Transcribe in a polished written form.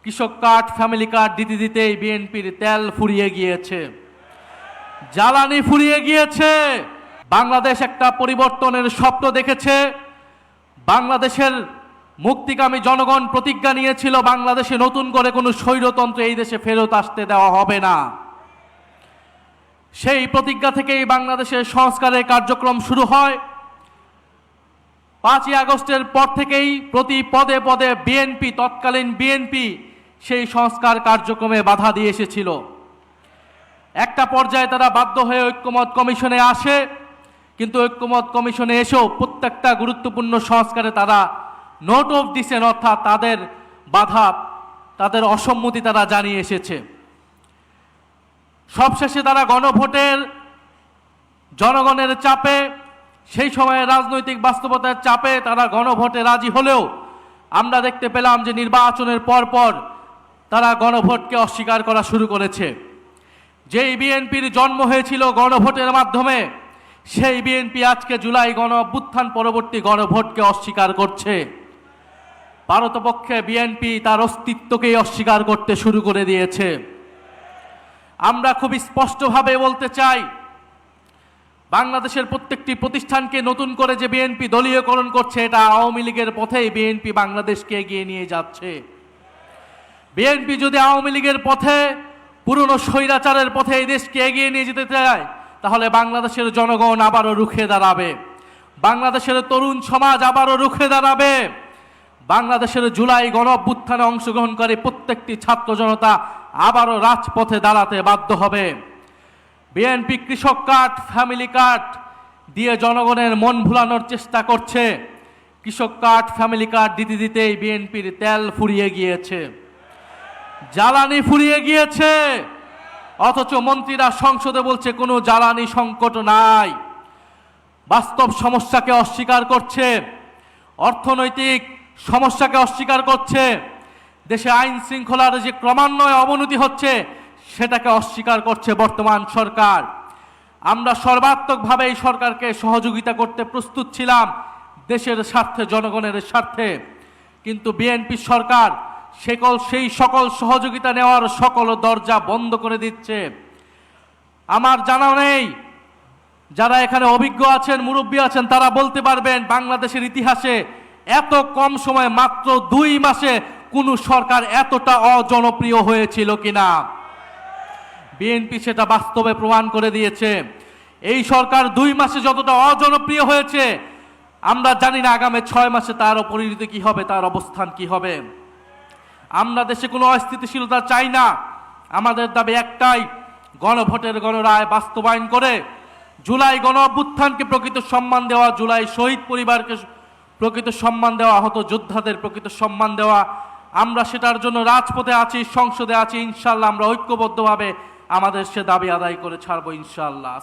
কৃষক card, family card দিতে দিতেই বিএনপির তেল ফুরিয়ে গিয়েছে, জ্বালানি ফুরিয়ে গিয়েছে। বাংলাদেশ একটা পরিবর্তনের স্বপ্ন দেখেছে। বাংলাদেশের মুক্তিকামী জনগণ প্রতিজ্ঞা নিয়েছিল বাংলাদেশে নতুন করে কোনো স্বৈরতন্ত্র এই দেশে ফেরত আসতে দেওয়া হবে না। সেই প্রতিজ্ঞা থেকেই বাংলাদেশের সংস্কারের কার্যক্রম শুরু হয়। 5ই আগস্টের পর থেকেই প্রতি পদে পদে বিএনপি, তৎকালীন বিএনপি সেই সংস্কার কার্যক্রমে বাধা দিয়ে এসেছিল। একটা পর্যায়ে তারা বাধ্য হয়ে ঐক্যমত কমিশনে আসে, কিন্তু ঐক্যমত কমিশনে এসেও প্রত্যেকটা গুরুত্বপূর্ণ সংস্কারে তারা নোট অফ ডিসেন্ট, অর্থাৎ তাদের বাধা, তাদের অসম্মতি তারা জানিয়ে এসেছে। সবশেষে তারা গণভোটের জনগণের চাপে, সেই সময়ে রাজনৈতিক বাস্তবতার চাপে তারা গণভোটে রাজি হলেও আমরা দেখতে পেলাম যে নির্বাচনের পরপর তারা গণভোটকে অস্বীকার করা শুরু করেছে। যেই বিএনপির জন্ম হয়েছিল গণভোটের মাধ্যমে, সেই বিএনপি আজকে জুলাই গণ অভ্যুত্থান পরবর্তী গণভোটকে অস্বীকার করছে। পারতপক্ষে বিএনপি তার অস্তিত্বকেই অস্বীকার করতে শুরু করে দিয়েছে। আমরা খুব স্পষ্টভাবে বলতে চাই, বাংলাদেশের প্রত্যেকটি প্রতিষ্ঠানকে নতুন করে যে বিএনপি দলীয়করণ করছে, এটা আওয়ামী লীগের পথেই বিএনপি বাংলাদেশকে এগিয়ে নিয়ে যাচ্ছে। বিএনপি যদি আওয়ামী লীগের পথে, পুরনো স্বৈরাচারের পথে এই দেশকে এগিয়ে নিয়ে যেতে চায়, তাহলে বাংলাদেশের জনগণ আবারও রুখে দাঁড়াবে, বাংলাদেশের তরুণ সমাজ আবারও রুখে দাঁড়াবে, বাংলাদেশের জুলাই গণ অভ্যুত্থানে অংশগ্রহণকারী প্রত্যেকটি ছাত্র জনতা আবারও রাজপথে দাঁড়াতে বাধ্য হবে। বিএনপি কৃষক কার্ড, ফ্যামিলি কার্ড দিয়ে জনগণের মন ভুলানোর চেষ্টা করছে। কৃষক কার্ড, ফ্যামিলি কার্ড দিতে দিতেই বিএনপির তেল ফুরিয়ে গিয়েছে, জ্বালানি ফুরিয়ে গিয়েছে। অথচ মন্ত্রীরা সংসদে বলছে কোনো জ্বালানি সংকট নাই। বাস্তব সমস্যাকে অস্বীকার করছে, অর্থনৈতিক সমস্যাকে অস্বীকার করছে, দেশে আইন শৃঙ্খলার যে ক্রমান্বয়ে অবনতি হচ্ছে সেটাকে অস্বীকার করছে বর্তমান সরকার। আমরা সর্বাত্মকভাবে এই সরকারকে সহযোগিতা করতে প্রস্তুত ছিলাম দেশের স্বার্থে, জনগণের স্বার্থে, কিন্তু বিএনপি সরকার সেই সকল সহযোগিতা নেওয়ার সকল দরজা বন্ধ করে দিচ্ছে। আমার জানা নেই, যারা এখানে অভিজ্ঞ আছেন, মুরব্বী আছেন, তারা বলতে পারবেন বাংলাদেশের ইতিহাসে এত কম সময়ে, মাত্র 2 মাসে কোনো সরকার এতটা অজনপ্রিয় হয়েছিল কিনা। বিএনপি সেটা বাস্তবে প্রমাণ করে দিয়েছে। এই সরকার 2 মাসে যতটা অজনপ্রিয় হয়েছে, আমরা জানি না আগামী 6 মাসে তার পরিণতি কি হবে, তার অবস্থান কি হবে। আমরা দেশে কোনো অস্থিতিশীলতা চাই না। আমাদের দাবি একটাই, গণভোটের গণরায় বাস্তবায়ন করে জুলাই গণ অভ্যুত্থানকে প্রকৃত সম্মান দেওয়া, জুলাই শহীদ পরিবারকে প্রকৃত সম্মান দেওয়া, আহত যোদ্ধাদের প্রকৃত সম্মান দেওয়া। আমরা সেটার জন্য রাজপথে আছি, সংসদে আছি। ইনশাআল্লাহ আমরা ঐক্যবদ্ধভাবে আমাদের সে দাবি আদায় করে ছাড়বো ইনশাআল্লাহ।